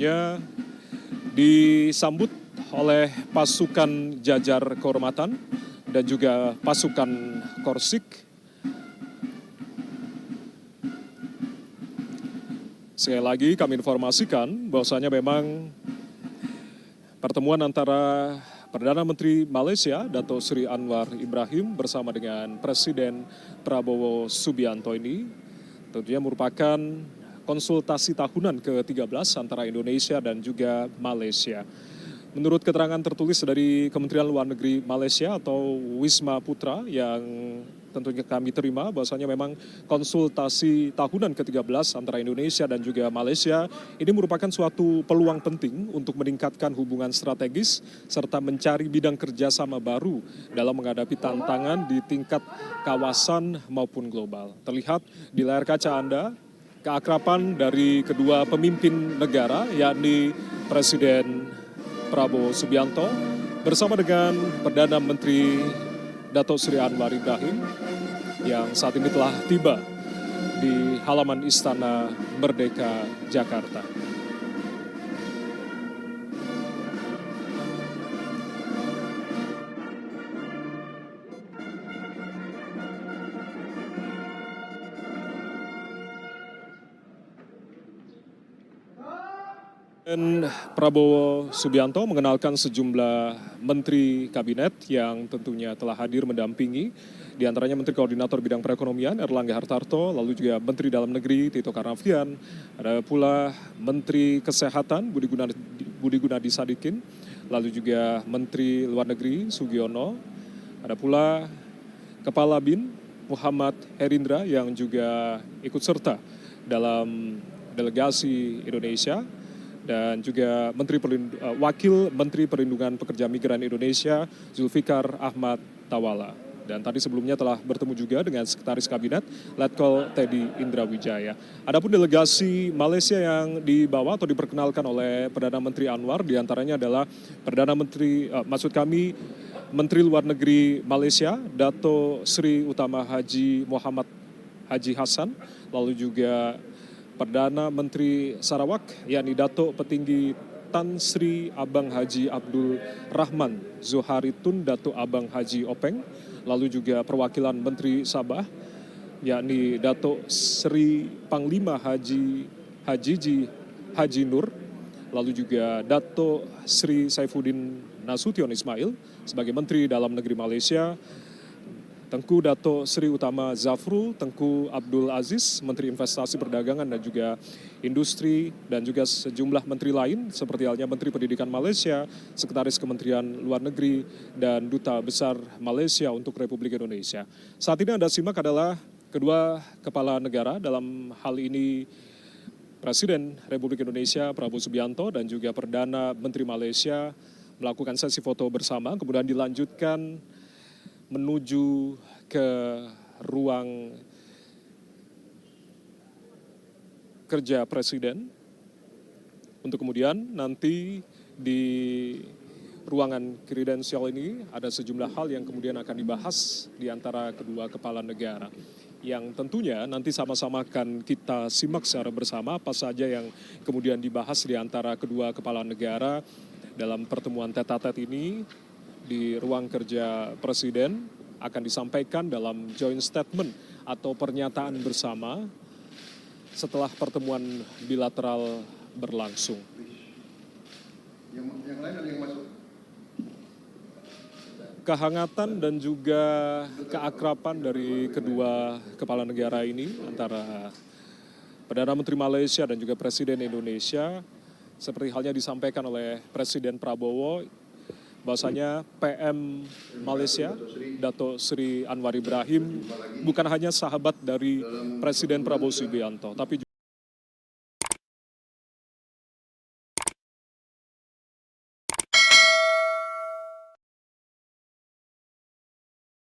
tentunya disambut oleh pasukan jajar kehormatan dan juga pasukan Korsik. Sekali lagi kami informasikan bahwasanya memang pertemuan antara Perdana Menteri Malaysia, Dato' Sri Anwar Ibrahim bersama dengan Presiden Prabowo Subianto ini tentunya merupakan konsultasi tahunan ke-13 antara Indonesia dan juga Malaysia. Menurut keterangan tertulis dari Kementerian Luar Negeri Malaysia atau Wisma Putra yang tentunya kami terima bahwasanya memang konsultasi tahunan ke-13 antara Indonesia dan juga Malaysia ini merupakan suatu peluang penting untuk meningkatkan hubungan strategis serta mencari bidang kerjasama baru dalam menghadapi tantangan di tingkat kawasan maupun global. Terlihat di layar kaca Anda keakraban dari kedua pemimpin negara yakni Presiden Prabowo Subianto bersama dengan Perdana Menteri Dato' Sri Anwar Ibrahim yang saat ini telah tiba di halaman Istana Merdeka, Jakarta. Dan Prabowo Subianto mengenalkan sejumlah menteri kabinet yang tentunya telah hadir mendampingi, di antaranya Menteri Koordinator Bidang Perekonomian Erlangga Hartarto, lalu juga Menteri Dalam Negeri Tito Karnavian, ada pula Menteri Kesehatan Budi Gunadi Sadikin, lalu juga Menteri Luar Negeri Sugiono, ada pula Kepala BIN Muhammad Herindra yang juga ikut serta dalam delegasi Indonesia, dan juga Wakil Menteri Perlindungan Pekerja Migran Indonesia Zulfikar Ahmad Tawala. Dan tadi sebelumnya telah bertemu juga dengan Sekretaris Kabinet Letkol Teddy Indrawijaya. Adapun delegasi Malaysia yang dibawa atau diperkenalkan oleh Perdana Menteri Anwar diantaranya adalah Menteri Luar Negeri Malaysia Dato' Sri Utama Haji Muhammad Haji Hassan, lalu juga Perdana Menteri Sarawak yakni Dato' Petinggi Tan Sri Abang Haji Abdul Rahman Zoharitun Dato' Abang Haji Openg, lalu juga perwakilan Menteri Sabah yakni Dato' Sri Panglima Haji Nur, lalu juga Dato' Sri Saifuddin Nasution Ismail sebagai Menteri Dalam Negeri Malaysia, Tengku Dato' Sri Utama Zafrul, Tengku Abdul Aziz, Menteri Investasi Perdagangan dan juga Industri, dan juga sejumlah menteri lain seperti halnya Menteri Pendidikan Malaysia, Sekretaris Kementerian Luar Negeri, dan Duta Besar Malaysia untuk Republik Indonesia. Saat ini Anda simak adalah kedua kepala negara, dalam hal ini Presiden Republik Indonesia Prabowo Subianto dan juga Perdana Menteri Malaysia melakukan sesi foto bersama, kemudian dilanjutkan menuju ke ruang kerja Presiden untuk kemudian nanti di ruangan kredensial ini ada sejumlah hal yang kemudian akan dibahas di antara kedua kepala negara yang tentunya nanti sama-sama akan kita simak secara bersama apa saja yang kemudian dibahas di antara kedua kepala negara dalam pertemuan tete-a-tete ini. Di ruang kerja Presiden akan disampaikan dalam joint statement atau pernyataan bersama setelah pertemuan bilateral berlangsung. Yang lain ada yang masuk. Kehangatan dan juga keakraban dari kedua kepala negara ini antara Perdana Menteri Malaysia dan juga Presiden Indonesia seperti halnya disampaikan oleh Presiden Prabowo bahwasanya PM Malaysia Dato' Sri Anwar Ibrahim bukan hanya sahabat dari Presiden Prabowo Subianto, tapi juga